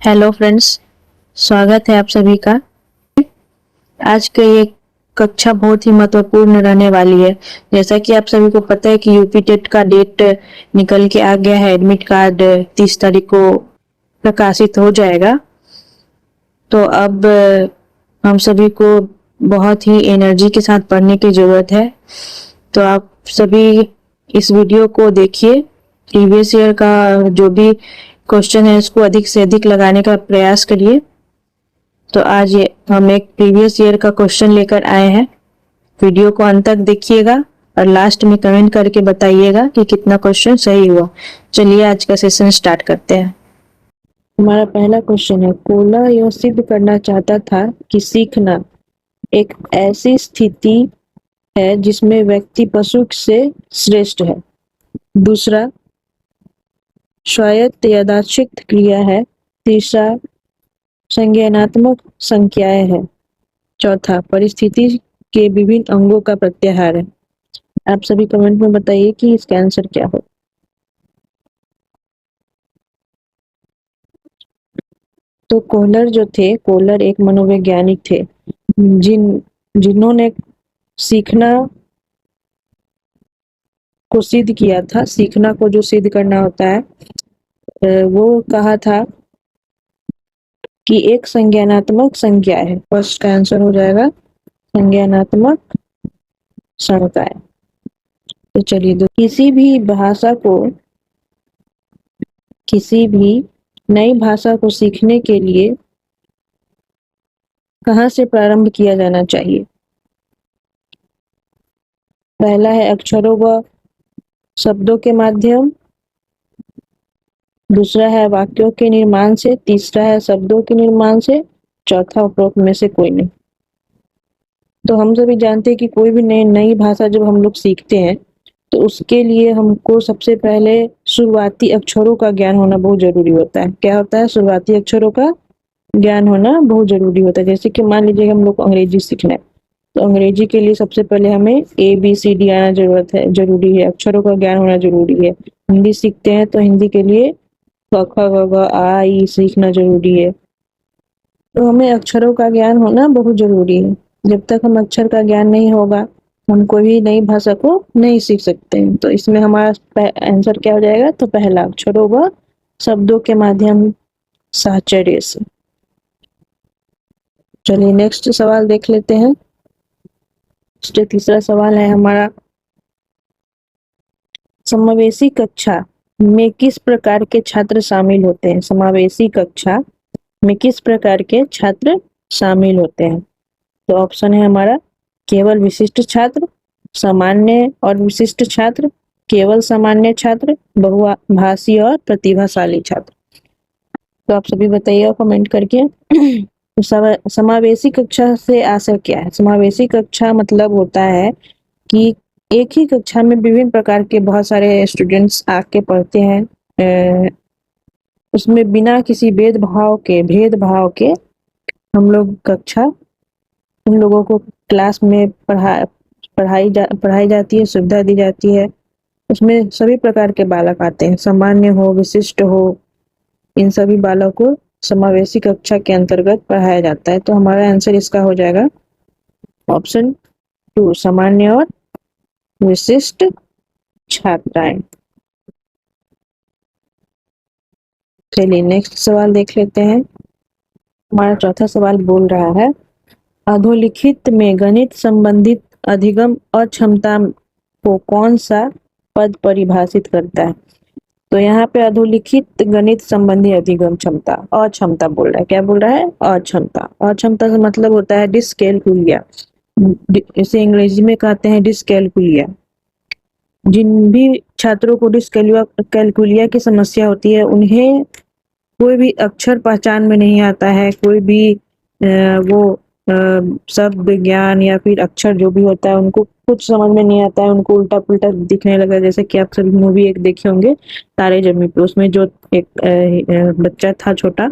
Hello friends, स्वागत है आप सभी का। आज की ये कक्षा बहुत ही महत्वपूर्ण रहने वाली है। जैसा कि आप सभी को पता है कि यूपी टेट का डेट निकल के आ गया है। एडमिट कार्ड 30 तारीख को प्रकाशित हो जाएगा। तो अब हम सभी को बहुत ही एनर्जी के साथ पढ़ने की ज़रूरत है। तो आप सभी इस वीडियो को देखिए। प्रीवियस ईयर का जो भी क्वेश्चन है इसको अधिक से अधिक लगाने का प्रयास करिए। तो आज हम एक प्रीवियस ईयर का क्वेश्चन लेकर आए हैं। वीडियो को अंत तक देखिएगा और लास्ट में कमेंट करके बताइएगा कि कितना क्वेश्चन सही हुआ। चलिए आज का सेशन स्टार्ट करते हैं। हमारा पहला क्वेश्चन है, कोला यह सिद्ध करना चाहता था कि सीखना एक ऐसी स्थिति है जिसमें व्यक्ति पशु से श्रेष्ठ है। दूसरा, स्वायत्त यादृच्छिक क्रिया है। तीसरा, संज्ञानात्मक संख्याएं है। चौथा, परिस्थिति के विभिन्न अंगों का प्रत्याहार है। आप सभी कमेंट में बताइए कि इसका आंसर क्या हो। तो कोहलर जो थे, कोहलर एक मनोवैज्ञानिक थे जिन्होंने सीखना को सिद्ध किया था। सीखना को जो सिद्ध करना होता है वो कहा था कि एक संज्ञानात्मक संख्या है। फर्स्ट का आंसर हो जाएगा संज्ञानात्मक संख्याएं। तो चलिए, किसी भी नई भाषा को सीखने के लिए कहाँ से प्रारंभ किया जाना चाहिए। पहला है अक्षरों व शब्दों के माध्यम। दूसरा है वाक्यों के निर्माण से। तीसरा है शब्दों के निर्माण से। चौथा उपरोक्त में से कोई नहीं। तो हम सभी जानते हैं कि कोई भी नई भाषा जब हम लोग सीखते हैं तो उसके लिए हमको सबसे पहले शुरुआती अक्षरों का ज्ञान होना बहुत जरूरी होता है। क्या होता है? शुरुआती अक्षरों का ज्ञान होना बहुत जरूरी होता है। जैसे कि मान लीजिए हम लोग को अंग्रेजी सीखना है, तो अंग्रेजी के लिए सबसे पहले हमें ABCD आना जरूरी है। अक्षरों का ज्ञान होना जरूरी है। हिंदी सीखते हैं तो हिंदी के लिए क ख ग घ आ ई सीखना जरूरी है। तो हमें अक्षरों का ज्ञान होना बहुत जरूरी है। जब तक हम अक्षर का ज्ञान नहीं होगा हम कोई भी नई भाषा को नहीं सीख सकते हैं। तो इसमें हमारा आंसर क्या हो जाएगा? तो पहला, अक्षरों व शब्दों के माध्यम साहचर्य से। चलिए नेक्स्ट सवाल देख लेते हैं। तीसरा सवाल है हमारा, समावेशी कक्षा में किस प्रकार के छात्र शामिल होते हैं? समावेशी कक्षा में किस प्रकार के छात्र शामिल होते हैं? तो ऑप्शन है हमारा केवल विशिष्ट छात्र, सामान्य और विशिष्ट छात्र, केवल सामान्य छात्र, बहुभाषी और प्रतिभाशाली छात्र। तो आप सभी बताइएगा कमेंट करके। समावेशी कक्षा से आशय क्या है? समावेशी कक्षा मतलब होता है कि एक ही कक्षा में विभिन्न प्रकार के बहुत सारे स्टूडेंट्स आके पढ़ते हैं। उसमें बिना किसी भेदभाव के हम लोग कक्षा उन लोगों को क्लास में पढ़ाई जाती है, सुविधा दी जाती है। उसमें सभी प्रकार के बालक आते हैं, सामान्य हो, विशिष्ट हो, इन सभी बालकों को समावेशी कक्षा के अंतर्गत पढ़ाया जाता है। तो हमारा आंसर इसका हो जाएगा ऑप्शन 2, सामान्य और विशिष्ट छात्राएं। चलिए नेक्स्ट सवाल देख लेते हैं। हमारा चौथा सवाल बोल रहा है, अधोलिखित में गणित संबंधित अधिगम अक्षमता को कौन सा पद परिभाषित करता है? तो यहाँ पे अधोलिखित गणित संबंधी अधिगम क्षमता, अक्षमता बोल रहा है। क्या बोल रहा है? अक्षमता। अक्षमता का मतलब होता है डिसकैलकुलिया। इसे अंग्रेजी में कहते हैं डिसकैलकुलिया। जिन भी छात्रों को डिसकैलकुलिया की समस्या होती है उन्हें कोई भी अक्षर पहचान में नहीं आता है, कोई भी वो शब्द ज्ञान या फिर अक्षर जो भी होता है उनको कुछ समझ में नहीं आता है। उनको उल्टा पुल्टा दिखने लगा। जैसे कि आप सभी मूवी एक देखे होंगे तारे जमी पे, उसमें जो एक बच्चा था छोटा,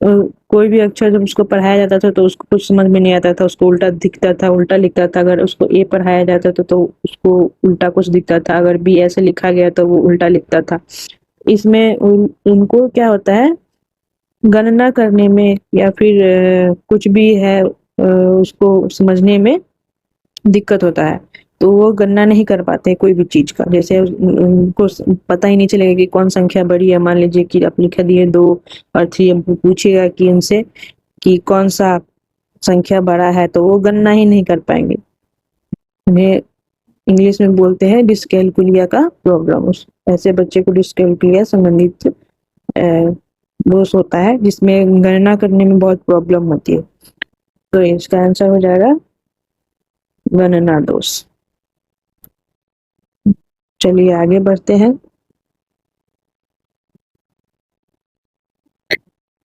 कोई भी अक्षर जब उसको पढ़ाया जाता था तो उसको कुछ समझ में नहीं आता था, उसको उल्टा दिखता था, उल्टा लिखता था। अगर उसको A पढ़ाया जाता था तो उसको उल्टा कुछ दिखता था, अगर B ऐसे लिखा गया तो वो उल्टा लिखता था। इसमें उनको क्या होता है, गणना करने में या फिर कुछ भी है उसको समझने में दिक्कत होता है, तो वो गणना नहीं कर पाते कोई भी चीज का। जैसे उनको पता ही नहीं चलेगा कि कौन संख्या बड़ी है। मान लीजिए कि आप लिख दिए 2 और 3, हमको पूछेगा कि इनसे कि कौन सा संख्या बड़ा है, तो वो गणना ही नहीं कर पाएंगे। उन्हें इंग्लिश में बोलते हैं डिस्कैलकुलिया का प्रॉब्लम। ऐसे बच्चे को डिस्कैलकुलिया संबंधित दोष होता है, जिसमें गणना करने में बहुत प्रॉब्लम होती है। तो इसका आंसर हो जाएगा गणना दोष। चलिए आगे बढ़ते हैं।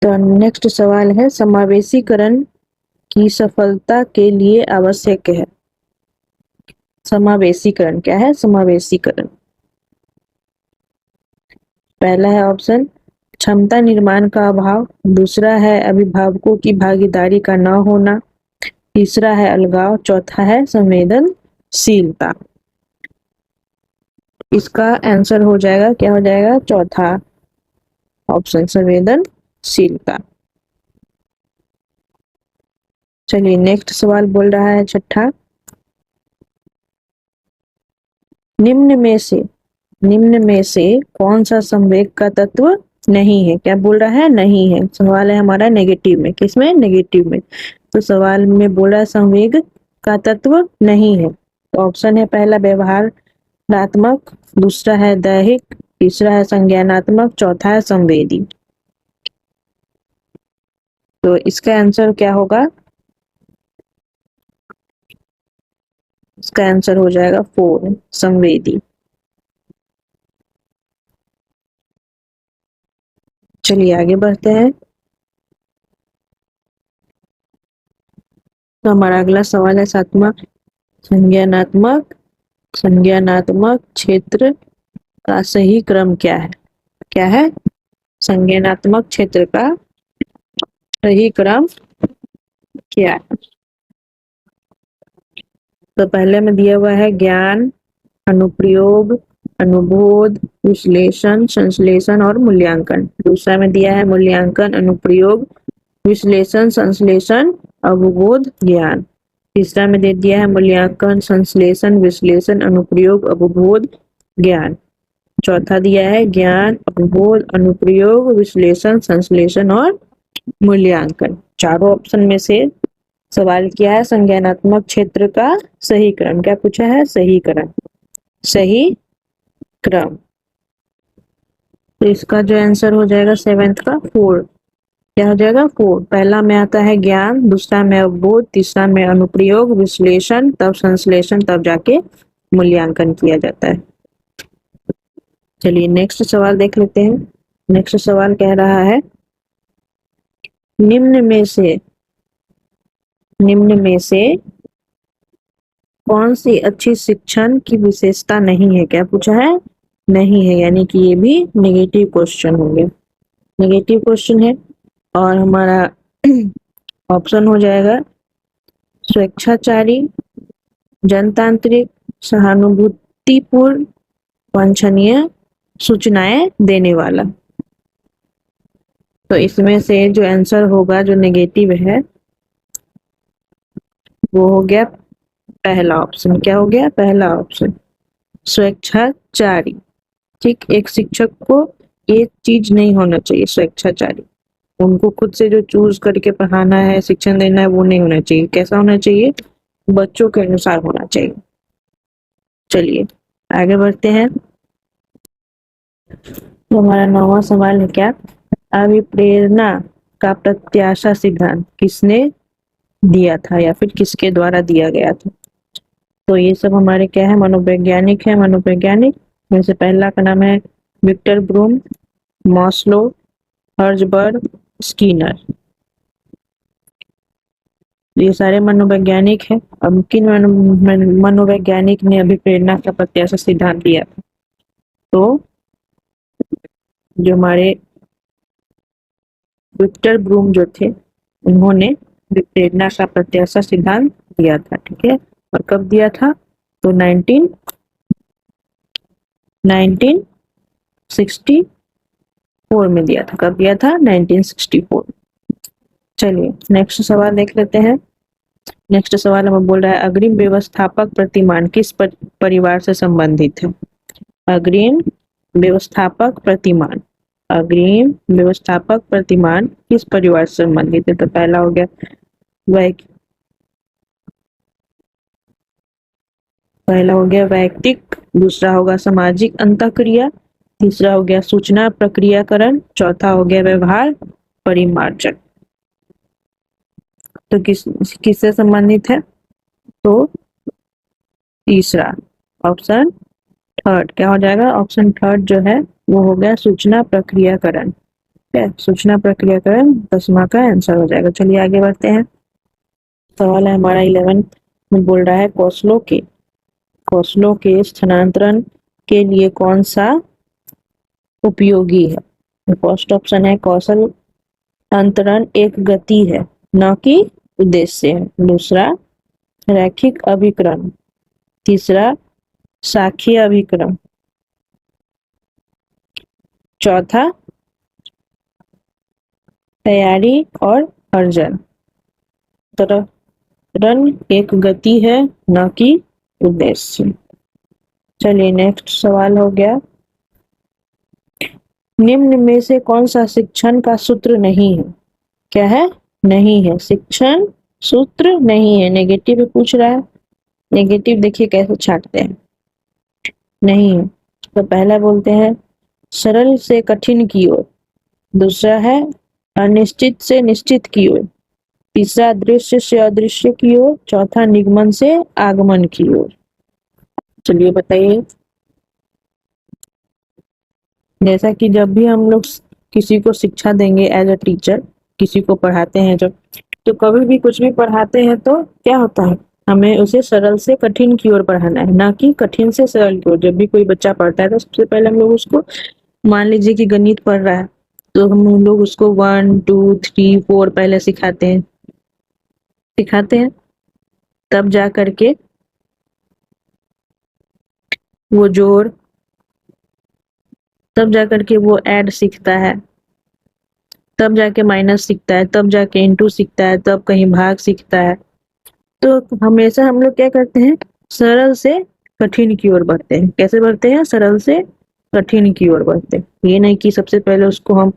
तो नेक्स्ट सवाल है, समावेशीकरण की सफलता के लिए आवश्यक है। समावेशीकरण क्या है? समावेशीकरण, पहला है ऑप्शन क्षमता निर्माण का अभाव, दूसरा है अभिभावकों की भागीदारी का न होना, तीसरा है अलगाव, चौथा है संवेदनशीलता। इसका आंसर हो जाएगा, क्या हो जाएगा? चौथा ऑप्शन, संवेदनशीलता। चलिए नेक्स्ट सवाल बोल रहा है छठा, निम्न में से कौन सा संवेग का तत्व नहीं है? क्या बोल रहा है? नहीं है। सवाल है हमारा नेगेटिव में। किसमें? नेगेटिव में। तो सवाल में बोल रहा है संवेग का तत्व नहीं है। तो ऑप्शन है पहला व्यवहारात्मक, दूसरा है दैहिक, तीसरा है संज्ञानात्मक, चौथा है संवेदी। तो इसका आंसर क्या होगा? इसका आंसर हो जाएगा 4, संवेदी। चलिए आगे बढ़ते हैं। तो हमारा अगला सवाल है सातवां, संज्ञानात्मक क्षेत्र का सही क्रम क्या है? क्या है? संज्ञानात्मक क्षेत्र का सही क्रम क्या है? तो पहले में दिया हुआ है ज्ञान, अनुप्रयोग, अनुबोध, विश्लेषण, संश्लेषण और मूल्यांकन। दूसरा में दिया है मूल्यांकन, अनुप्रयोग, विश्लेषण, संश्लेषण, अवबोध, ज्ञान। तीसरा में दे दिया है मूल्यांकन, संश्लेषण, विश्लेषण, अनुप्रयोग, अवबोध, ज्ञान। चौथा दिया है ज्ञान, अवबोध, अनुप्रयोग, विश्लेषण, संश्लेषण और मूल्यांकन। चारों ऑप्शन में से सवाल किया है संज्ञानात्मक क्षेत्र का सही क्रम। क्या पूछा है? सही क्रम, सही क्रम। तो इसका जो आंसर हो जाएगा 7th का 4। क्या हो जाएगा? 4। पहला में आता है ज्ञान, दूसरा में अवबोध, तीसरा में अनुप्रयोग, विश्लेषण, तब संश्लेषण, तब जाके मूल्यांकन किया जाता है। चलिए नेक्स्ट सवाल देख लेते हैं। नेक्स्ट सवाल कह रहा है, निम्न में से कौन सी अच्छी शिक्षण की विशेषता नहीं है? क्या पूछा है? नहीं है, यानी कि ये भी नेगेटिव क्वेश्चन हो गया। नेगेटिव क्वेश्चन है और हमारा ऑप्शन हो जाएगा स्वेच्छाचारी, जनतांत्रिक, सहानुभूतिपूर्ण, वांछनीय, सूचनाएं देने वाला। तो इसमें से जो आंसर होगा, जो नेगेटिव है, वो हो गया पहला ऑप्शन। क्या हो गया? पहला ऑप्शन, स्वेच्छाचारी। ठीक, एक शिक्षक को ये चीज नहीं होना चाहिए, स्वेच्छाचारी। उनको खुद से जो चूज करके पढ़ाना है, शिक्षण देना है, वो नहीं होना चाहिए। कैसा होना चाहिए? बच्चों के अनुसार होना चाहिए। चलिए आगे बढ़ते हैं। तो हमारा 9वां सवाल है, क्या अभिप्रेरणा का प्रत्याशा सिद्धांत किसने दिया था या फिर किसके द्वारा दिया गया था? तो ये सब हमारे क्या है? मनोवैज्ञानिक है। मनोवैज्ञानिक में से पहला का नाम है Victor Vroom, Maslow, Herzberg, Skinner. ये सारे मनोवैज्ञानिक है। अब किन मनोवैज्ञानिक ने अभिप्रेरणा का प्रत्याशा सिद्धांत दिया था? तो जो हमारे विक्टर ब्रूम जो थे, उन्होंने अभिप्रेरणा का प्रत्याशा सिद्धांत दिया था। ठीक है, और कब दिया था? तो 1960 4 में दिया था। कब दिया था? 1964। चलिए नेक्स्ट सवाल देख लेते हैं। नेक्स्ट सवाल हमें बोल रहा है अग्रिम व्यवस्थापक प्रतिमान किस परिवार से संबंधित है? अग्रिम व्यवस्थापक प्रतिमान, अग्रिम व्यवस्थापक प्रतिमान किस परिवार से संबंधित है? तो पहला हो गया वैयक्तिक, दूसरा होगा सामाजिक अंतःक्रिया, तीसरा हो गया सूचना प्रक्रियाकरण, चौथा हो गया व्यवहार परिमार्जन। तो किससे संबंधित है? तो तीसरा, ऑप्शन थर्ड क्या हो जाएगा? ऑप्शन थर्ड जो है वो हो गया सूचना प्रक्रियाकरण। ठीक है, सूचना प्रक्रियाकरण 10वां का आंसर हो जाएगा। चलिए आगे बढ़ते हैं। सवाल है हमारा 11 में बोल रहा है कौशलों के स्थानांतरण के लिए कौन सा उपयोगी है? फर्स्ट ऑप्शन है कौशल अंतरण एक गति है न कि उद्देश्य है। दूसरा रैखिक अभिकरण, तीसरा साखी अभिकरण, चौथा तैयारी और अर्जन। तरन एक गति है न कि उद्देश्य। चलिए नेक्स्ट सवाल हो गया निम्न में से कौन सा शिक्षण का सूत्र नहीं है? क्या है? नहीं है, शिक्षण सूत्र नहीं है। नेगेटिव पूछ रहा है, नेगेटिव देखिए कैसे छांटते हैं। नहीं है तो पहला बोलते हैं सरल से कठिन की ओर, दूसरा है अनिश्चित से निश्चित की ओर, तीसरा दृश्य से अदृश्य की ओर, चौथा निगमन से आगमन की ओर। चलिए बताइए। जैसा कि जब भी हम लोग किसी को शिक्षा देंगे एज अ टीचर, किसी को पढ़ाते हैं जब, तो कभी भी कुछ भी पढ़ाते हैं तो क्या होता है, हमें उसे सरल से कठिन की ओर पढ़ाना है, ना कि कठिन से सरल की ओर। जब भी कोई बच्चा पढ़ता है तो सबसे पहले हम लोग उसको, मान लीजिए कि गणित पढ़ रहा है तो हम लोग उसको 1 2 3 4 पहले सिखाते हैं, तब जा करके वो जोड़, तब जा करके वो ऐड सीखता है, तब जाके माइनस सीखता है, तब जाके इनटू सीखता है, तब कहीं भाग सीखता है। तो हमेशा हम लोग क्या करते हैं, सरल से कठिन की ओर बढ़ते हैं। कैसे बढ़ते हैं? सरल से कठिन की ओर बढ़ते हैं। ये नहीं कि सबसे पहले उसको हम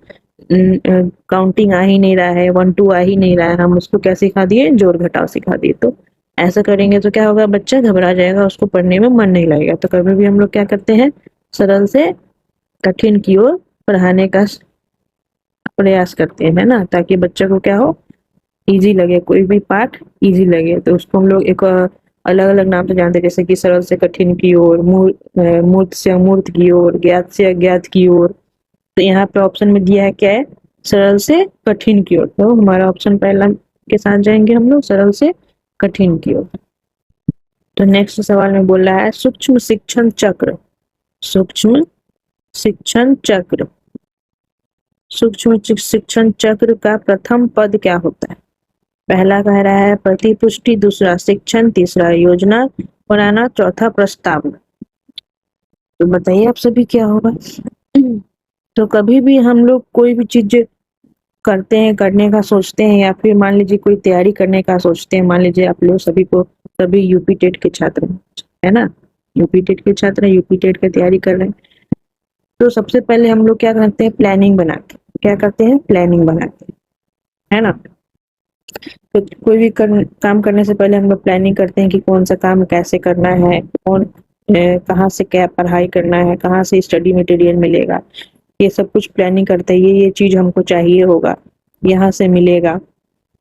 काउंटिंग आ ही नहीं रहा है, 1 2 आ ही नहीं रहा है, हम उसको क्या सिखा दिए? जोड़ घटाव सिखा दिए। तो ऐसा करेंगे तो क्या होगा, बच्चा घबरा जाएगा, उसको पढ़ने में मन नहीं लगेगा। तो कभी भी हम लोग क्या करते हैं, सरल से कठिन की ओर पढ़ाने का प्रयास करते हैं, है ना, ताकि बच्चे को क्या हो, इजी लगे, कोई भी पाठ इजी लगे। तो उसको हम लोग एक अलग अलग नाम से जानते हैं, जैसे कि सरल से कठिन की ओर, मूर्त से अमूर्त की ओर, ज्ञात से अज्ञात की ओर। तो यहाँ पे ऑप्शन में दिया है क्या है, सरल से कठिन की ओर। तो हमारा ऑप्शन पहला के साथ जाएंगे हम लोग, सरल से कठिन की ओर। तो नेक्स्ट सवाल में बोल रहा है सूक्ष्म शिक्षण चक्र, सूक्ष्म शिक्षण चक्र, सूक्ष्म शिक्षण चक्र का प्रथम पद क्या होता है? पहला कह रहा है प्रतिपुष्टि, दूसरा शिक्षण, तीसरा योजना बनाना, चौथा प्रस्तावना। तो बताइए आप सभी क्या होगा? तो कभी भी हम लोग कोई भी चीज करते हैं, करने का सोचते हैं, या फिर मान लीजिए कोई तैयारी करने का सोचते हैं, मान लीजिए आप लोग सभी यूपी टेट के छात्र है ना, यूपी टेट के छात्र, यूपी टेट की तैयारी कर रहे हैं। तो सबसे पहले हम लोग क्या करते हैं, प्लानिंग बनाते हैं। क्या करते हैं? प्लानिंग बनाते हैं, है ना। तो कोई भी काम करने से पहले हम लोग प्लानिंग करते हैं कि कौन सा काम कैसे करना है, कहाँ से क्या पढ़ाई करना है, कहाँ से स्टडी मटेरियल मिलेगा, ये सब कुछ प्लानिंग करते हैं। ये चीज हमको चाहिए होगा, यहाँ से मिलेगा।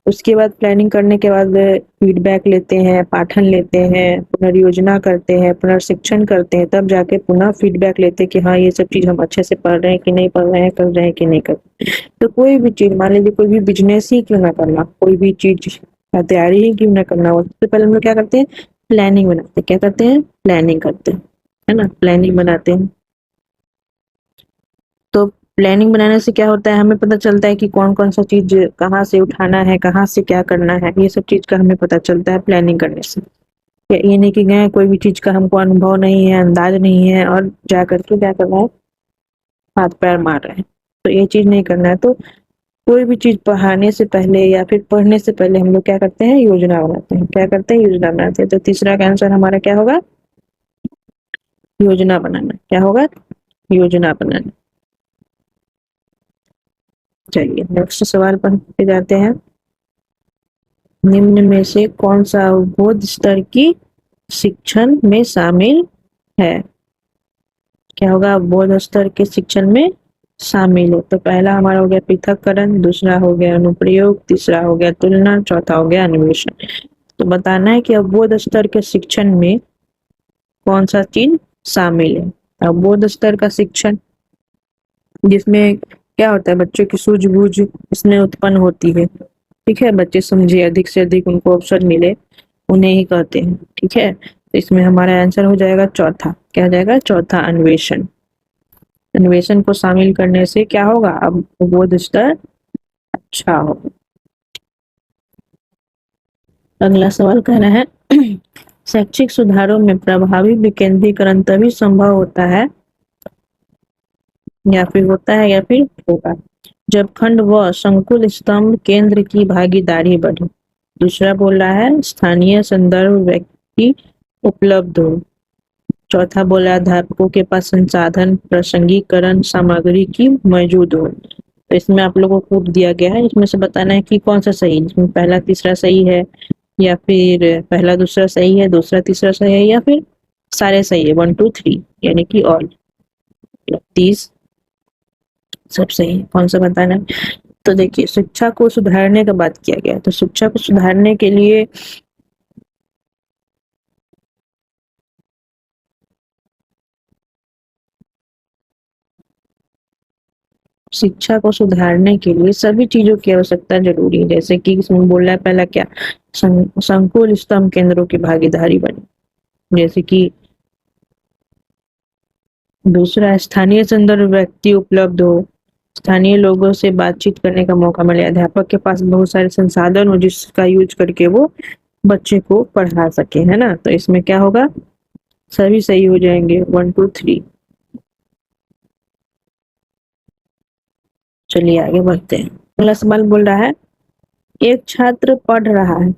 उसके बाद प्लानिंग करने के बाद फीडबैक लेते हैं, पाठन लेते हैं, पुनर्योजना करते हैं, पुनर्शिक्षण करते हैं, तब जाके पुनः फीडबैक लेते हैं कि हाँ ये सब चीज हम अच्छे से पढ़ रहे हैं कि नहीं पढ़ रहे हैं, कर रहे हैं कि नहीं कर रहे। तो कोई भी चीज, मान लीजिए कोई भी बिजनेस ही क्यों ना करना, कोई भी चीज का तैयारी ही क्यों ना करना हो, सबसे पहले हम लोग क्या करते हैं, प्लानिंग बनाते हैं। क्या करते हैं? प्लानिंग करते हैं, है ना, प्लानिंग बनाते हैं। तो प्लानिंग बनाने से क्या होता है, हमें पता चलता है कि कौन कौन सा चीज कहाँ से उठाना है, कहाँ से क्या करना है, ये सब चीज का हमें पता चलता है प्लानिंग करने से। ये नहीं कि गए कोई भी चीज का हमको अनुभव नहीं है, अंदाज नहीं है, और जा करके क्या कर रहा है, हाथ पैर मार रहे हैं। तो ये चीज नहीं करना है। तो कोई भी चीज पढ़ाने से पहले या फिर पढ़ने से पहले हम लोग क्या करते हैं, योजना बनाते हैं। क्या करते हैं, योजना बनाते हैं। तो तीसरा का आंसर हमारा क्या होगा, योजना बनाना। क्या होगा, योजना बनाना। चलिए नेक्स्ट सवाल पर जाते हैं। निम्न में से कौन सा अवबोध स्तर की शिक्षण में शामिल है। क्या होगा, अवबोध स्तर के शिक्षण में शामिल है। तो पहला हमारा हो गया पृथक्करण, दूसरा हो गया अनुप्रयोग, तीसरा हो गया तुलना, चौथा हो गया अन्वेषण। तो बताना है कि अवबोध स्तर के शिक्षण में कौन सा चीज शामिल है। अवबोध स्तर का शिक्षण जिसमें क्या होता है, बच्चों की सूझबूझ इसमें उत्पन्न होती है। ठीक है, बच्चे समझे, अधिक से अधिक उनको अवसर मिले, उन्हें ही कहते हैं। ठीक है, तो इसमें हमारा आंसर हो जाएगा चौथा। क्या हो जाएगा, चौथा अन्वेषण। अन्वेषण को शामिल करने से क्या होगा, अब बोध स्तर अच्छा होगा। अगला सवाल कह रहा है शैक्षिक सुधारों में प्रभावी विकेंद्रीकरण तभी संभव होता है या फिर होगा जब खंड व संकुल स्तंभ केंद्र की भागीदारी बढ़े। दूसरा बोल रहा है स्थानीय संदर्भ व्यक्ति उपलब्ध हो। चौथा बोला अध्यापकों के पास संसाधन प्रसंगीकरण सामग्री की मौजूद हो। तो इसमें आप लोगों को दिया गया है, इसमें से बताना है कि कौन सा सही है। इसमें पहला तीसरा सही है या फिर पहला दूसरा सही है, दूसरा तीसरा सही है, या फिर सारे सही है, 1 2 3 यानी कि ऑल 30 सब सही है। कौन सा बताना है। तो देखिए शिक्षा को सुधारने का बात किया गया है। तो शिक्षा को सुधारने के लिए शिक्षा को सुधारने के लिए सभी चीजों की आवश्यकता जरूरी है। जैसे कि इसमें बोल रहा है पहला क्या, संकुल स्तंभ केंद्रों की भागीदारी बने। जैसे कि दूसरा स्थानीय संदर्भ व्यक्ति उपलब्ध हो, स्थानीय लोगों से बातचीत करने का मौका मिले, अध्यापक के पास बहुत सारे संसाधन हो जिसका यूज करके वो बच्चे को पढ़ा सके, है ना। तो इसमें क्या होगा, सभी सही हो जाएंगे, 1 2 3। चलिए आगे बढ़ते हैं। अगला सवाल बोल रहा है एक छात्र पढ़ रहा है,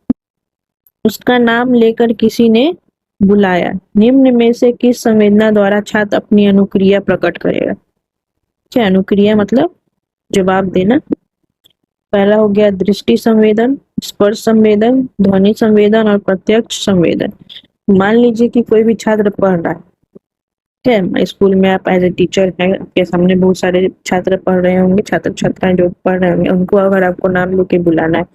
उसका नाम लेकर किसी ने बुलाया, निम्न में से किस संवेदना द्वारा छात्र अपनी अनुक्रिया प्रकट करेगा। क्या अनुक्रिया मतलब जवाब देना। पहला हो गया दृष्टि संवेदन, स्पर्श संवेदन, ध्वनि संवेदन और प्रत्यक्ष संवेदन। मान लीजिए कि कोई भी छात्र पढ़ रहा है, ठीक है, स्कूल में आप एज ए टीचर हैं, आपके सामने बहुत सारे छात्र पढ़ रहे होंगे, छात्र छात्राएं जो पढ़ रहे होंगे, उनको अगर आपको नाम लेके बुलाना है,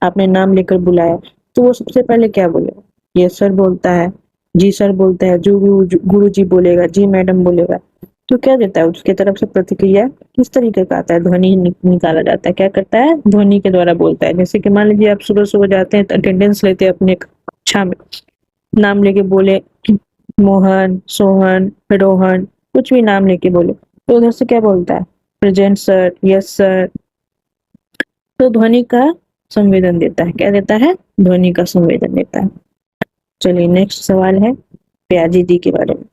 आपने नाम लेकर बुलाया, तो वो सबसे पहले क्या बोलेगा, यस सर बोलता है, जी सर बोलता है, जो गुरु जी बोलेगा, जी मैडम बोलेगा। तो क्या देता है, उसके तरफ से प्रतिक्रिया किस तरीके का आता है, ध्वनि निकाला जाता है। क्या करता है, ध्वनि के द्वारा बोलता है। जैसे कि मान लीजिए आप सुबह सुबह जाते हैं तो अटेंडेंस लेते हैं अपने कक्षा में, नाम लेके बोले मोहन, सोहन, रोहन, कुछ भी नाम लेके बोले, तो उधर से क्या बोलता है, प्रेजेंट सर, यस सर। तो ध्वनि का संवेदन देता है। क्या देता है, ध्वनि का संवेदन देता है। चलिए नेक्स्ट सवाल है प्याजे जी के बारे में।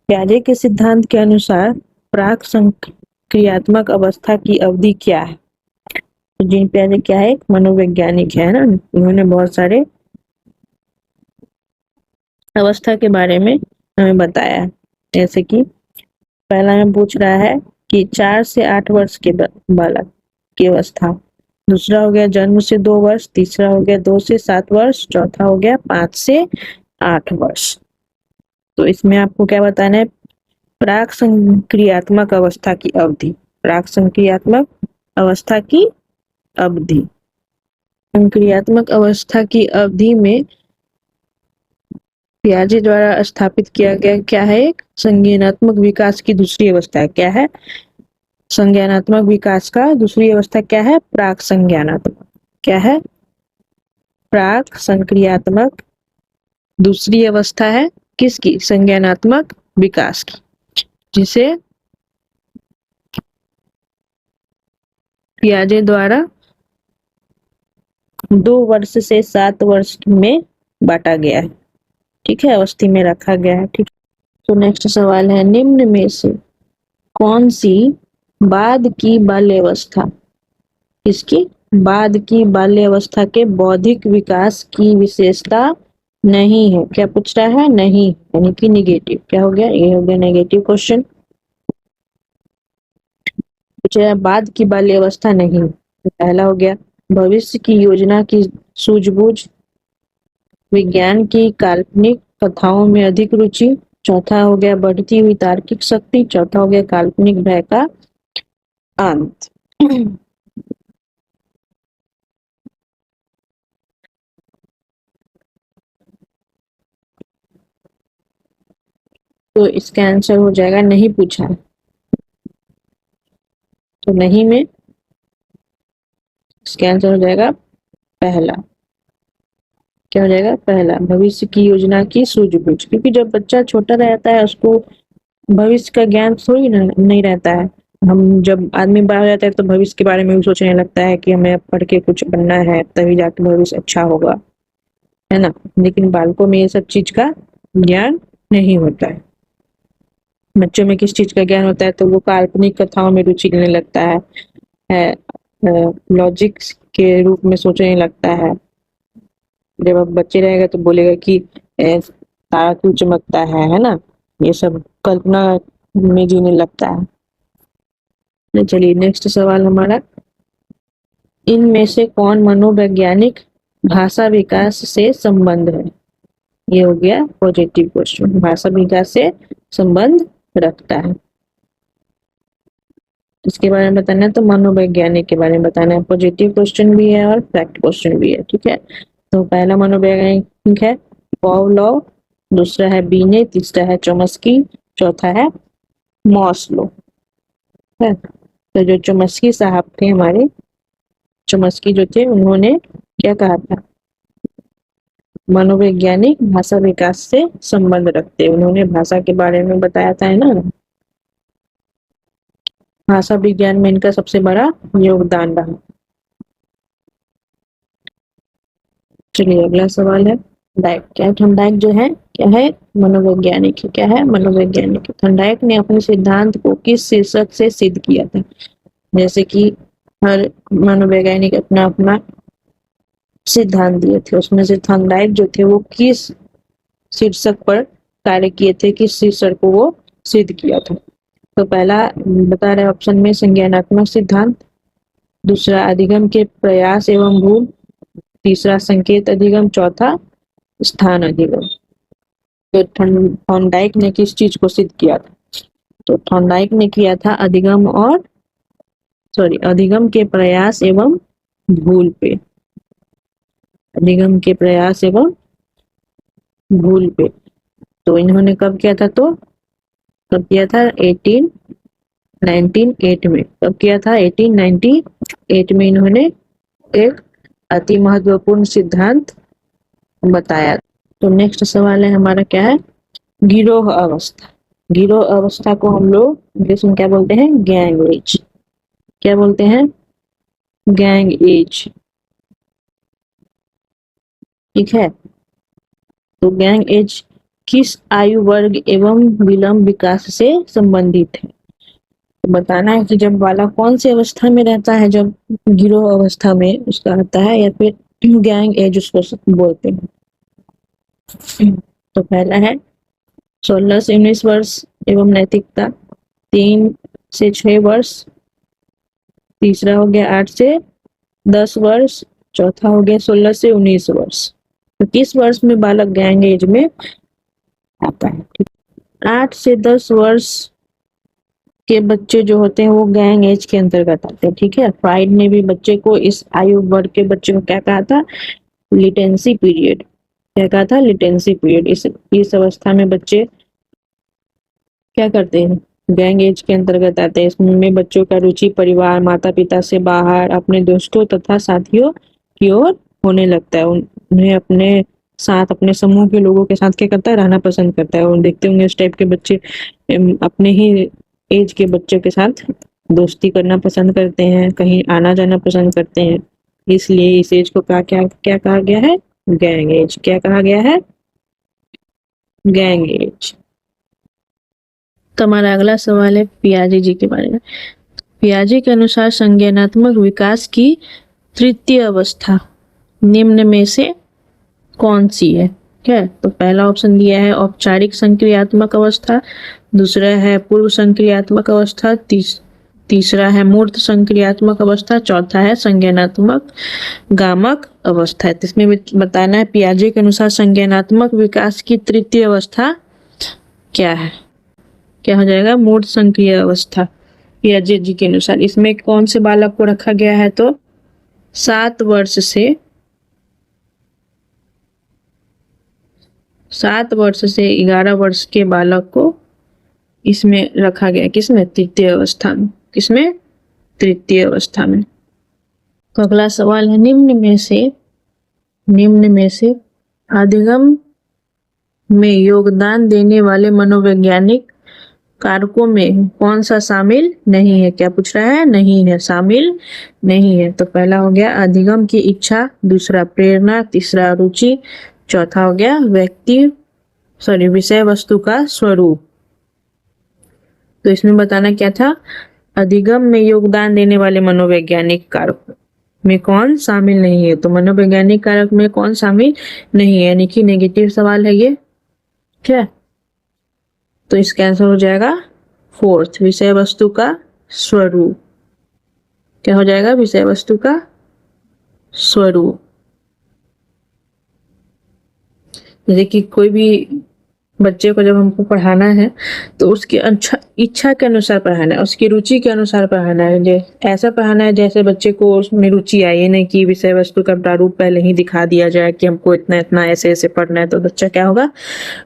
प्याजे के सिद्धांत के अनुसार प्राक संक्रियात्मक अवस्था की अवधि क्या है। तो जीन प्याजे क्या है, एक मनोवैज्ञानिक है ना, उन्होंने बहुत सारे अवस्था के बारे में हमें बताया है। जैसे कि पहला में पूछ रहा है कि 4 से 8 वर्ष के बालक की अवस्था, दूसरा हो गया जन्म से 2 वर्ष, तीसरा हो गया 2 से 7 वर्ष, चौथा हो गया 5 से 8 वर्ष। तो इसमें आपको क्या बताना है, प्राक संक्रियात्मक अवस्था की अवधि, प्राक संक्रियात्मक अवस्था की अवधि। संक्रियात्मक अवस्था की अवधि में पियाजे द्वारा स्थापित किया गया क्या है, एक संज्ञानात्मक विकास की दूसरी अवस्था है। क्या है, संज्ञानात्मक विकास का दूसरी अवस्था क्या है, प्राक संज्ञानात्मक। क्या है, प्राक संक्रियात्मक दूसरी अवस्था है किसकी, संज्ञानात्मक विकास की, जिसे पियाजे द्वारा 2 वर्ष से 7 वर्ष में बांटा गया है। ठीक है, अवस्थी में रखा गया है। ठीक, तो नेक्स्ट सवाल है निम्न में से कौन सी बाद की बाल्यावस्था, इसकी बाद की बाल्यावस्था के बौद्धिक विकास की विशेषता नहीं है। क्या पूछ रहा है? नहीं, यानी कि निगेटिव। क्या हो गया? ये हो गया नेगेटिव क्वेश्चन। पूछ रहा है बाद की बाल्यावस्था नहीं, तो पहला हो गया भविष्य की योजना की सूझबूझ, विज्ञान की काल्पनिक कथाओं में अधिक रुचि, चौथा हो गया बढ़ती हुई तार्किक शक्ति, चौथा हो गया काल्पनिक भय का अंत। तो इसका आंसर हो जाएगा, नहीं पूछा है तो नहीं में इसका आंसर हो जाएगा पहला। क्या हो जाएगा? पहला, भविष्य की योजना की सूझबूझ। क्योंकि जब बच्चा छोटा रहता है उसको भविष्य का ज्ञान थोड़ी ना नहीं रहता है। हम जब आदमी बड़ा हो जाता है तो भविष्य के बारे में भी सोचने लगता है कि हमें पढ़ के कुछ बनना है, तभी जाके भविष्य अच्छा होगा, है ना। लेकिन बालकों में ये सब चीज का ज्ञान नहीं होता है। बच्चों में किस चीज का ज्ञान होता है? तो वो काल्पनिक कथाओं में रुचि लेने लगता है, लॉजिक के रूप में सोचने लगता है। जब अब बच्चे रहेगा तो बोलेगा कि तारा क्यों चमकता है ना। ये सब कल्पना में जीने लगता है। तो चलिए नेक्स्ट सवाल हमारा, इनमें से कौन मनोवैज्ञानिक भाषा विकास से संबंध है? ये हो गया पॉजिटिव क्वेश्चन, भाषा विकास से संबंध रखता है। इसके बारे में बताना है तो मनोवैज्ञानिक के बारे में बताना है। पॉजिटिव क्वेश्चन भी है और फैक्ट क्वेश्चन भी है, ठीक है। तो पहला मनोवैज्ञानिक है पावलोव, दूसरा है बीने, तीसरा है चॉम्स्की, चौथा है मॉस्लो, है। तो जो चॉम्स्की साहब थे हमारे, चॉम्स्की जो थे उन्होंने क्या कहा था? मनोवैज्ञानिक भाषा विकास से संबंध रखते, उन्होंने भाषा के बारे में बताया था, है ना। भाषा विज्ञान में इनका सबसे बड़ा योगदान रहा। चलिए अगला सवाल है डाइक। क्या थॉर्नडाइक जो है क्या है? मनोवैज्ञानिक है। क्या है? मनोवैज्ञानिक। थॉर्नडाइक ने अपने सिद्धांत को किस शीर्षक से सिद्ध किया था? जैसे कि हर मनोवैज्ञानिक अपना अपना सिद्धांत दिए थे, उसमें से थॉर्नडाइक जो थे वो किस शीर्षक पर कार्य किए थे, किस शीर्षक को वो सिद्ध किया था? तो पहला बता रहे ऑप्शन में संज्ञानात्मक सिद्धांत, दूसरा अधिगम के प्रयास एवं भूल, तीसरा संकेत अधिगम, चौथा स्थान अधिगम। तो थॉर्नडाइक ने किस चीज को सिद्ध किया था? तो थॉर्नडाइक ने किया था अधिगम के प्रयास एवं भूल पे, अधिगम के प्रयास एवं भूल पे। तो इन्होंने कब किया था? तो कब किया था? 1898 में। कब किया था? 1898 में इन्होंने एक अति महत्वपूर्ण सिद्धांत बताया। तो नेक्स्ट सवाल है हमारा, क्या है? गिरोह अवस्था। गिरोह अवस्था को हम लोग इंग्लिश में क्या बोलते हैं? Gang as. क्या बोलते हैं? गैंग एज, ठीक है। तो गैंग एज किस आयु वर्ग एवं विलंब विकास से संबंधित है? तो बताना है कि जब बालक कौन सी अवस्था में रहता है, जब गिरोह अवस्था में उसका रहता है, या फिर गैंग एज उसको बोलते हैं। तो पहला है 16 से 19 वर्ष एवं नैतिकता, 3 से 6 वर्ष, तीसरा हो गया 8 से 10 वर्ष, चौथा हो गया 16 से 19 वर्ष। तो किस वर्ष में बालक गैंग एज में आता है? 8 से 10 वर्ष के बच्चे जो होते हैं वो गैंग एज के अंतर्गत आते हैं, ठीक है। फ्राइड ने भी बच्चे को, इस आयु वर्ग के बच्चे को क्या कहा था? Latency period. क्या कहा था? Latency period. इस अवस्था में बच्चे क्या करते हैं? गैंग एज के अंतर्गत आते हैं। इसमें बच्चों का रुचि परिवार, माता पिता से बाहर, अपने दोस्तों तथा साथियों की ओर होने लगता है। उन्हें अपने साथ, अपने समूह के लोगों के साथ क्या करता है? रहना पसंद करता है। और देखते होंगे इस टाइप के बच्चे अपने ही एज के बच्चों के साथ दोस्ती करना पसंद करते हैं, कहीं आना जाना पसंद करते हैं। इसलिए इस एज को क्या क्या क्या कहा गया है? Gang as. क्या कहा गया है? Gang as. तो हमारा अगला सवाल है पियाजे जी के बारे में। पियाजे के अनुसार संज्ञानात्मक विकास की तृतीय अवस्था निम्न में से कौन सी है? ठीक है, तो पहला ऑप्शन दिया है औपचारिक संक्रियात्मक अवस्था, दूसरा है पूर्व संक्रियात्मक अवस्था, तीसरा है मूर्त संक्रियात्मक अवस्था, चौथा है संज्ञानात्मक गामक अवस्था। तो इसमें बताना है पियाजे के अनुसार संज्ञानात्मक विकास की तृतीय अवस्था क्या है? क्या हो जाएगा? मूर्त संक्रिय अवस्था पियाजे जी के अनुसार। इसमें कौन से बालक को रखा गया है? तो 7 वर्ष से 11 वर्ष के बालक को इसमें रखा गया। किसमें? तृतीय अवस्था में। किसमें? तृतीय अवस्था में। तो अगला सवाल है निम्न में से अधिगम में योगदान देने वाले मनोवैज्ञानिक कारकों में कौन सा शामिल नहीं है? क्या पूछ रहा है? नहीं है, शामिल नहीं है। तो पहला हो गया अधिगम की इच्छा, दूसरा प्रेरणा, तीसरा रुचि, चौथा हो गया विषय वस्तु का स्वरूप। तो इसमें बताना क्या था? अधिगम में योगदान देने वाले मनोवैज्ञानिक कारक में कौन शामिल नहीं है? तो मनोवैज्ञानिक कारक में कौन शामिल नहीं है, यानी कि नेगेटिव सवाल है ये। क्या? तो इसका आंसर हो जाएगा 4th विषय वस्तु का स्वरूप। क्या हो जाएगा? विषय वस्तु का स्वरूप। जैसे कि कोई भी बच्चे को जब हमको पढ़ाना है तो उसकी इच्छा के अनुसार पढ़ाना है, उसकी रुचि के अनुसार पढ़ाना है। ऐसा पढ़ाना है जैसे बच्चे को उसमें रुचि आए, ये नहीं कि विषय वस्तु का प्रारूप पहले ही दिखा दिया जाए कि हमको इतना इतना ऐसे ऐसे पढ़ना है। तो बच्चा क्या होगा?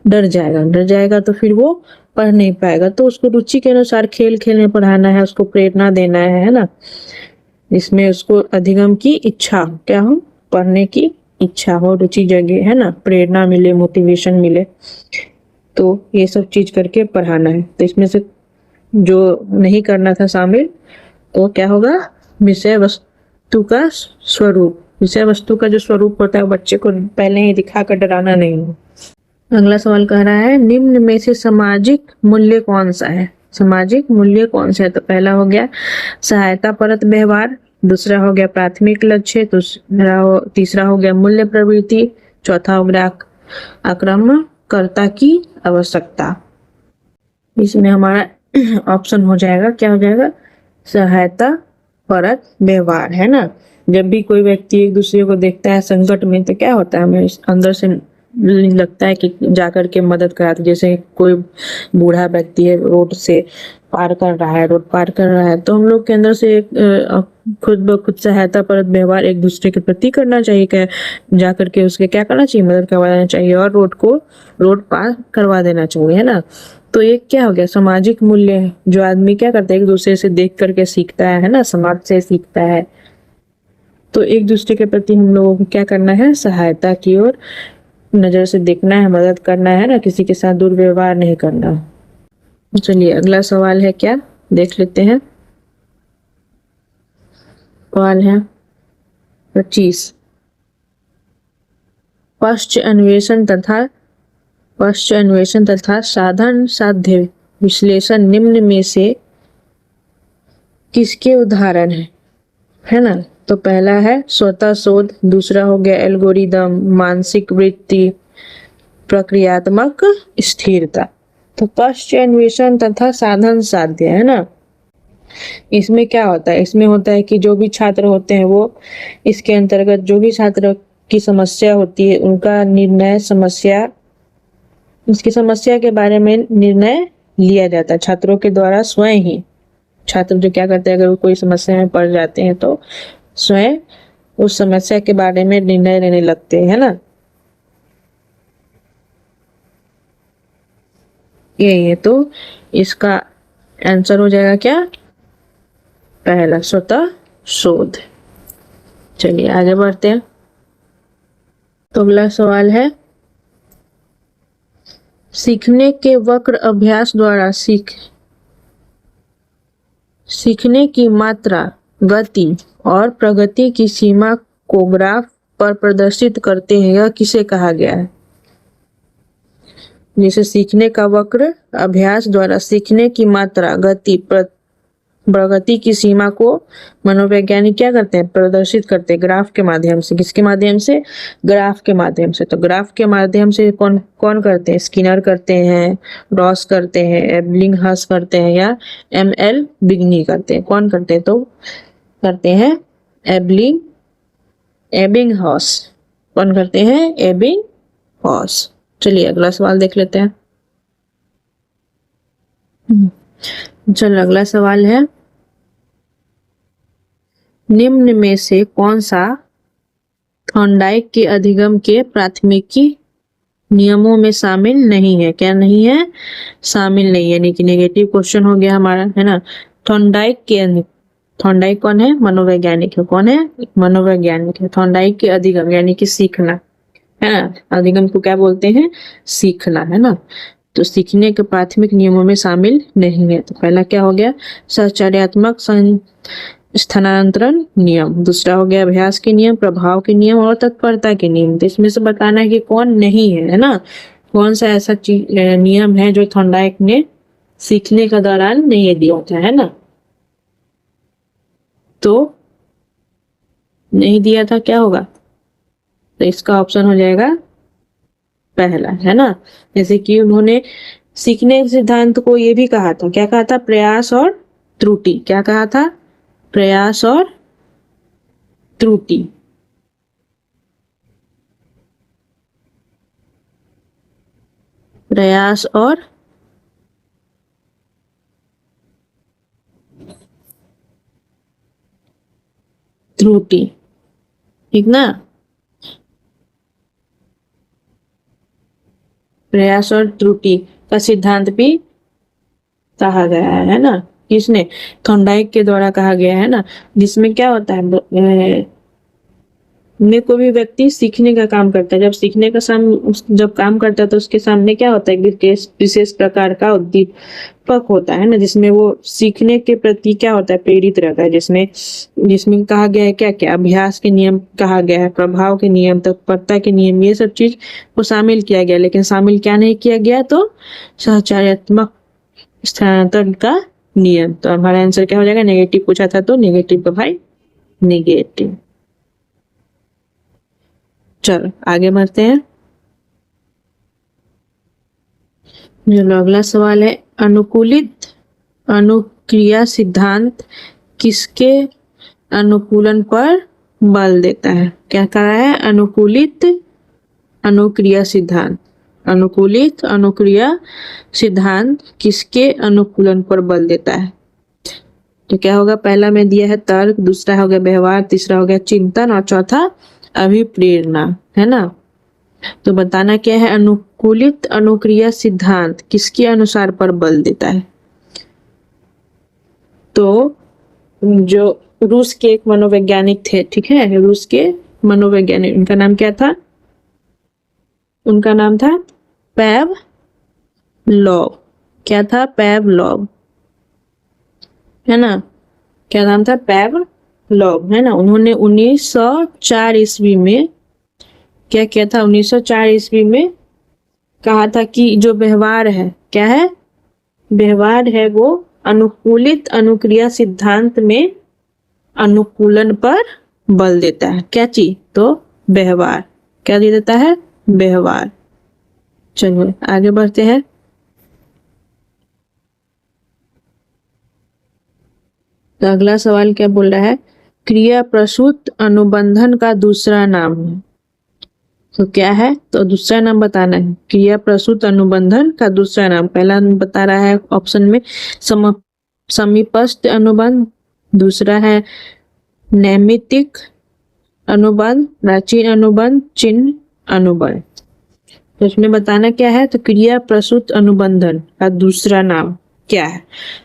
डर जाएगा तो फिर वो पढ़ नहीं पाएगा। तो उसको रुचि के अनुसार खेल खेल में पढ़ाना है, उसको प्रेरणा देना है ना। इसमें उसको अधिगम की इच्छा क्या हो? पढ़ने की इच्छा हो, रुचि जगे, है ना, प्रेरणा मिले, मोटिवेशन मिले। तो ये सब चीज करके पढ़ाना है। तो इसमें से जो नहीं करना था शामिल, तो क्या होगा? विषय वस्तु का स्वरूप। विषय वस्तु का जो स्वरूप होता है बच्चे को पहले ही दिखाकर डराना नहीं है। अगला सवाल कह रहा है निम्न में से सामाजिक मूल्य कौन सा है? सामाजिक मूल्य कौन सा है? तो पहला हो गया सहायता परत व्यवहार, दूसरा हो गया प्राथमिक लक्ष्य, तीसरा हो गया मूल्य प्रवृत्ति, चौथा हो गया आक्रामकर्ता की आवश्यकता। इसमें हमारा ऑप्शन हो जाएगा, क्या हो जाएगा? सहायता परत व्यवहार, है ना। जब भी कोई व्यक्ति एक दूसरे को देखता है संकट में तो क्या होता है? हमें अंदर से लगता है कि जाकर के मदद करा। जैसे कोई बूढ़ा व्यक्ति है, रोड पार कर रहा है, तो हम लोग के अंदर से खुद ब खुद सहायता परत व्यवहार एक दूसरे के प्रति करना चाहिए। क्या जाकर के उसके क्या करना चाहिए? मदद करवा देना चाहिए और रोड पार करवा देना चाहिए, है ना। तो ये क्या हो गया? सामाजिक मूल्य है। जो आदमी क्या करता है? एक दूसरे से देख करके सीखता है ना, समाज से सीखता है। तो एक दूसरे के प्रति हम लोगों को क्या करना है? सहायता की ओर नजर से देखना है, मदद करना है ना, किसी के साथ दुर्व्यवहार नहीं करना। चलिए अगला सवाल है, क्या देख लेते हैं। सवाल है 25 पश्च अन्वेषण तथा साधन साध्य विश्लेषण निम्न में से किसके उदाहरण है ना। तो पहला है स्वतः शोध, दूसरा हो गया एल्गोरिदम, मानसिक वृत्ति, प्रक्रियात्मक स्थिरता। तो पश्च अन्वेषण तथा साधन साध्य, है ना। इसमें क्या होता है? इसमें होता है कि जो भी छात्र होते हैं वो इसके अंतर्गत जो भी छात्र की समस्या होती है उनका निर्णय उसकी समस्या के बारे में निर्णय लिया जाता है छात्रों के द्वारा स्वयं ही। छात्र जो क्या करते हैं, अगर वो कोई समस्या में पड़ जाते हैं तो स्वयं उस समस्या के बारे में निर्णय लेने लगते हैं, है ना। यही है, तो इसका आंसर हो जाएगा क्या? पहला स्वतः शोध। चलिए आगे बढ़ते हैं। तो अगला सवाल है सीखने के वक्र अभ्यास द्वारा सीखने की मात्रा, गति और प्रगति की सीमा को ग्राफ पर प्रदर्शित करते हैं, यह किसे कहा गया है? जैसे सीखने का वक्र अभ्यास द्वारा सीखने की मात्रा, गति, प्रगति की सीमा को मनोवैज्ञानिक क्या करते हैं, प्रदर्शित करते हैं ग्राफ के माध्यम से। किसके माध्यम से, ग्राफ के माध्यम से। तो ग्राफ के माध्यम से कौन कौन करते हैं, स्किनर करते हैं, रॉस करते हैं, एबिंगहॉस करते हैं, या एमएल बिग्नी करते हैं। कौन करते हैं, तो करते हैं एबिंगहॉस। कौन करते हैं, एबिंगहॉस। चलिए अगला सवाल देख लेते हैं। चलो अगला सवाल है, निम्न में से कौन सा थॉर्नडाइक के अधिगम के प्राथमिकी नियमों में शामिल नहीं है। क्या नहीं है, शामिल नहीं है, यानी कि नेगेटिव क्वेश्चन हो गया हमारा, है ना। थॉर्नडाइक कौन है, मनोवैज्ञानिक है। कौन है, मनोवैज्ञानिक है। थॉर्नडाइक के अधिगम यानी कि सीखना, है ना। अधिगम को क्या बोलते हैं, सीखना, है ना। तो सीखने के प्राथमिक नियमों में शामिल नहीं है। तो पहला क्या हो गया, सहचर्यात्मक स्थानांतरण नियम। दूसरा हो गया अभ्यास के नियम, प्रभाव के नियम और तत्परता के नियम। तो इसमें से बताना है कि कौन नहीं है ना। कौन सा ऐसा नियम है जो थॉर्नडाइक ने सीखने के दौरान नहीं दिया था, है ना। तो नहीं दिया था, क्या होगा, तो इसका ऑप्शन हो जाएगा पहला, है ना। जैसे कि उन्होंने सीखने के सिद्धांत को ये भी कहा था, क्या कहा था, प्रयास और त्रुटि। क्या कहा था, प्रयास और त्रुटि। प्रयास और त्रुटि, ठीक ना। प्रयास और त्रुटि का सिद्धांत भी कहा गया है ना। किसने, थॉर्नडाइक के द्वारा कहा गया है ना। जिसमें क्या होता है, में कोई भी व्यक्ति सीखने का काम करता है, जब सीखने का जब काम करता है तो उसके सामने क्या होता है, विशेष प्रकार का उद्दीपक होता है ना, जिसमें वो सीखने के प्रति क्या होता है, प्रेरित रहता है। जिसमें कहा गया है क्या क्या, अभ्यास के नियम कहा गया है, प्रभाव के नियम, तत्परता के नियम, ये सब चीज को शामिल किया गया। लेकिन शामिल क्या नहीं किया गया, तो सहचर्यात्मक स्थानांतरण का नियम। तो हमारा आंसर क्या हो जाएगा, नेगेटिव पूछा था तो नेगेटिव का भाई नेगेटिव। चलो आगे बढ़ते हैं। चलो अगला सवाल है, अनुकूलित अनुक्रिया सिद्धांत किसके अनुकूलन पर बल देता है। क्या कहा है, अनुकूलित अनुक्रिया सिद्धांत। अनुकूलित अनुक्रिया सिद्धांत किसके अनुकूलन पर बल देता है। तो क्या होगा, पहला में दिया है तर्क, दूसरा हो गया व्यवहार, तीसरा हो गया चिंतन और चौथा अभिप्रेरणा, है ना। तो बताना क्या है, अनुकूलित अनुक्रिया सिद्धांत किसके अनुसार पर बल देता है। तो जो रूस के एक मनोवैज्ञानिक थे, ठीक है, रूस के मनोवैज्ञानिक, उनका नाम क्या था, उनका नाम था पैवलोव। क्या था, पैवलोव, है ना। क्या नाम था, पैवलोव, है ना। उन्होंने 1904 ईस्वी में क्या किया था, 1904 ईस्वी में कहा था कि जो व्यवहार है, क्या है, व्यवहार है वो अनुकूलित अनुक्रिया सिद्धांत में अनुकूलन पर बल देता है। क्या चीज, तो व्यवहार। क्या दे देता है, व्यवहार। चलिए आगे बढ़ते हैं। तो अगला सवाल क्या बोल रहा है, क्रिया प्रसूत अनुबंधन का दूसरा नाम है। तो क्या है, तो दूसरा नाम बताना है, क्रिया प्रसूत अनुबंधन का दूसरा नाम। पहला बता रहा है ऑप्शन में समीपस्थ अनुबंध, दूसरा है नैमित्तिक अनुबंध, प्राचीन अनुबंध, चिन्ह अनुबंध। तो इसमें बताना क्या है, तो क्रिया प्रसूत अनुबंधन का दूसरा नाम क्या है।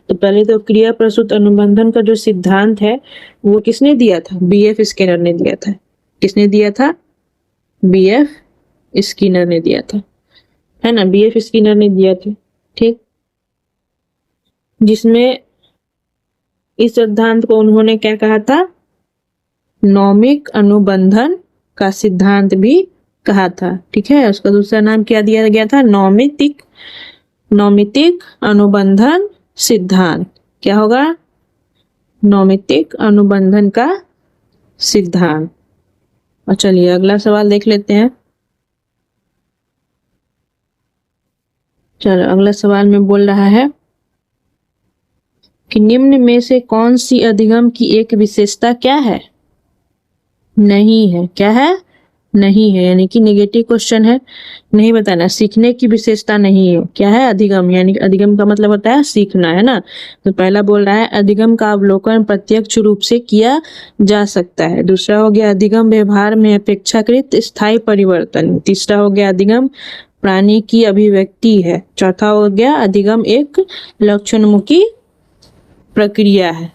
तो पहले तो क्रिया प्रसूत अनुबंधन का जो सिद्धांत है वो किसने दिया था, बीएफ स्किनर ने दिया था। किसने दिया था, बीएफ स्किनर ने दिया था, है ना। बीएफ स्किनर ने दिया था, ठीक। जिसमें इस सिद्धांत को उन्होंने क्या कहा था, नौमिक अनुबंधन का सिद्धांत भी कहा था, ठीक है। उसका दूसरा नाम क्या दिया गया था, नौमितिक अनुबंधन सिद्धांत। क्या होगा, नैमित्तिक अनुबंधन का सिद्धांत। और चलिए अगला सवाल देख लेते हैं। चलो अगला सवाल में बोल रहा है कि निम्न में से कौन सी अधिगम की एक विशेषता क्या है? नहीं है। क्या है? नहीं है, यानी कि नेगेटिव क्वेश्चन है, नहीं बताना। सीखने की विशेषता नहीं है। क्या है? अधिगम, यानी कि अधिगम का मतलब होता है सीखना, है ना। तो पहला बोल रहा है अधिगम का अवलोकन प्रत्यक्ष रूप से किया जा सकता है। दूसरा हो गया अधिगम व्यवहार में अपेक्षाकृत स्थायी परिवर्तन। तीसरा हो गया अधिगम प्राणी की अभिव्यक्ति है। चौथा हो गया अधिगम एक लक्षणमुखी प्रक्रिया है।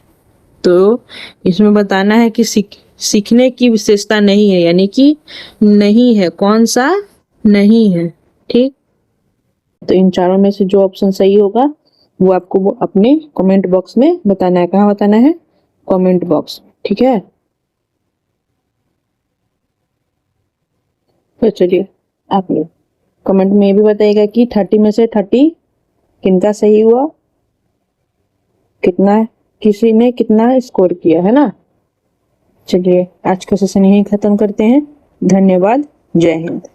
तो इसमें बताना है कि सीखने की विशेषता नहीं है, यानी कि नहीं है। कौन सा नहीं है? ठीक, तो इन चारों में से जो ऑप्शन सही होगा वो आपको अपने कमेंट बॉक्स में बताना है। कहाँ बताना है? Comment box. ठीक है, तो चलिए आप लोग कमेंट में ये भी बताइएगा कि 30 में से 30 किनका सही हुआ, कितना, किसी ने कितना स्कोर किया, है ना। चलिए आज का सेशन यहीं खत्म करते हैं। धन्यवाद। जय हिंद।